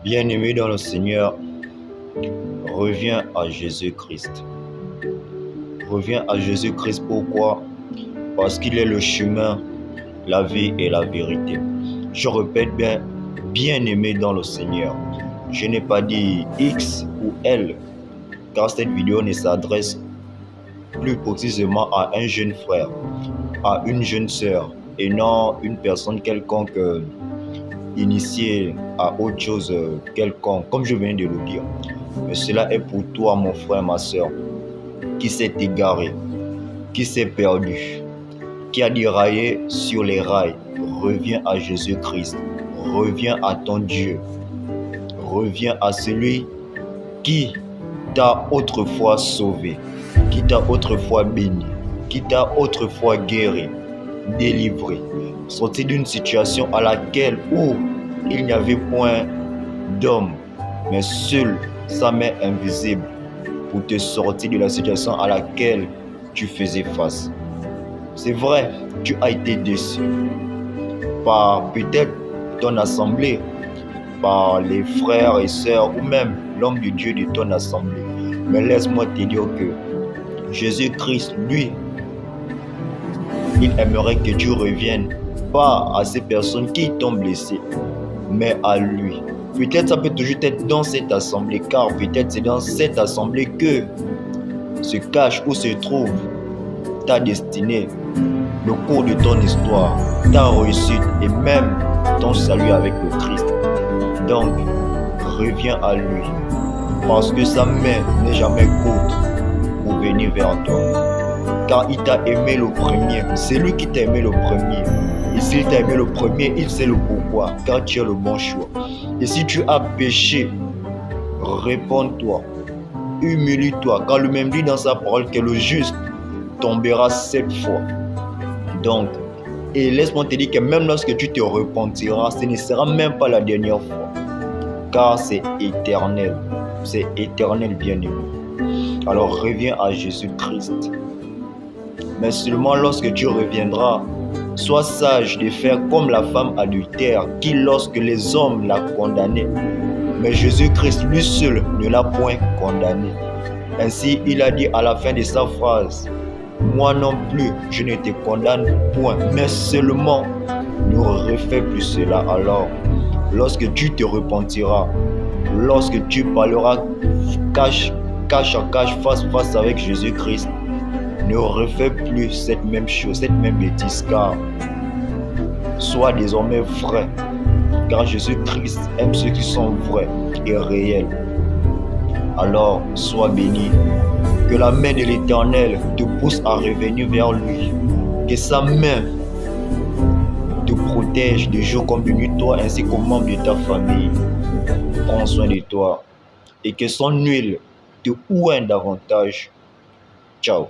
Bien-aimé dans le Seigneur, reviens à Jésus-Christ. Reviens à Jésus-Christ, pourquoi? Parce qu'il est le chemin, la vie et la vérité. Je répète bien, bien-aimé dans le Seigneur. Je n'ai pas dit X ou L, car cette vidéo ne s'adresse plus précisément à un jeune frère, à une jeune sœur, et non une personne quelconque initiée à autre chose quelconque, comme je viens de le dire. Mais cela est pour toi, mon frère, ma sœur, qui s'est égaré, qui s'est perdu, qui a déraillé sur les rails. Reviens à Jésus-Christ, reviens à ton Dieu, reviens à celui qui t'a autrefois sauvé, qui t'a autrefois béni, qui t'a autrefois guéri, délivré, sorti d'une situation à laquelle où il n'y avait point d'homme, mais seul sa main invisible pour te sortir de la situation à laquelle tu faisais face. C'est vrai, tu as été déçu par peut-être ton assemblée, par les frères et sœurs ou même l'homme de Dieu de ton assemblée. Mais laisse-moi te dire que Jésus-Christ, lui, il aimerait que tu reviennes pas à ces personnes qui t'ont blessé, mais à lui. Peut-être ça peut toujours être dans cette assemblée, car peut-être c'est dans cette assemblée que se cache ou se trouve ta destinée, le cours de ton histoire, ta réussite et même ton salut avec le Christ. Donc, reviens à lui, parce que sa main n'est jamais courte pour venir vers toi. Car il t'a aimé le premier, c'est lui qui t'a aimé le premier. Et s'il t'a aimé le premier, il sait le pourquoi, car tu as le bon choix. Et si tu as péché, réponds-toi, humilie-toi, car lui-même dit dans sa parole que le juste tombera 7 fois. Donc, et laisse-moi te dire que même lorsque tu te repentiras, ce ne sera même pas la dernière fois, car c'est éternel bien-aimé. Alors reviens à Jésus-Christ. Mais seulement lorsque tu reviendras, sois sage de faire comme la femme adultère qui, lorsque les hommes l'a condamnée, mais Jésus-Christ lui seul ne l'a point condamné. Ainsi, il a dit à la fin de sa phrase, « Moi non plus, je ne te condamne point, mais seulement ne refais plus cela. » Alors, lorsque tu te repentiras, lorsque tu parleras cache à cache, face avec Jésus-Christ, ne refais plus cette même chose, cette même bêtise, car sois désormais vrai, car Jésus-Christ aime ceux qui sont vrais et réels. Alors, sois béni, que la main de l'Éternel te pousse à revenir vers lui, que sa main te protège de jour comme de nuit, toi ainsi qu'aux membres de ta famille. Prends soin de toi et que son huile te oigne davantage. Ciao.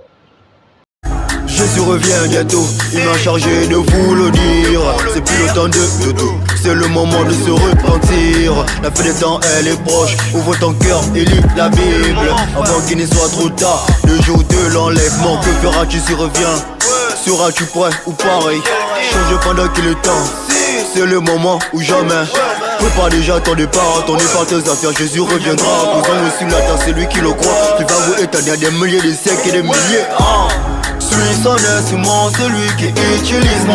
Jésus revient bientôt, il m'a chargé de vous le dire. C'est plus le temps de dodo, c'est le moment de se repentir. La fin des temps elle est proche, ouvre ton cœur et lis la Bible avant qu'il ne soit trop tard, le jour de l'enlèvement. Que feras-tu s'il revient? Seras-tu prêt ou pareil? Change pendant qu'il est temps, c'est le moment ou jamais. Prépare déjà ton départ tes affaires, Jésus reviendra. Posons aussi la terre, c'est lui qui le croit. Tu vas vous étonner des milliers, des siècles et des milliers. Suis son instrument, celui qui utilise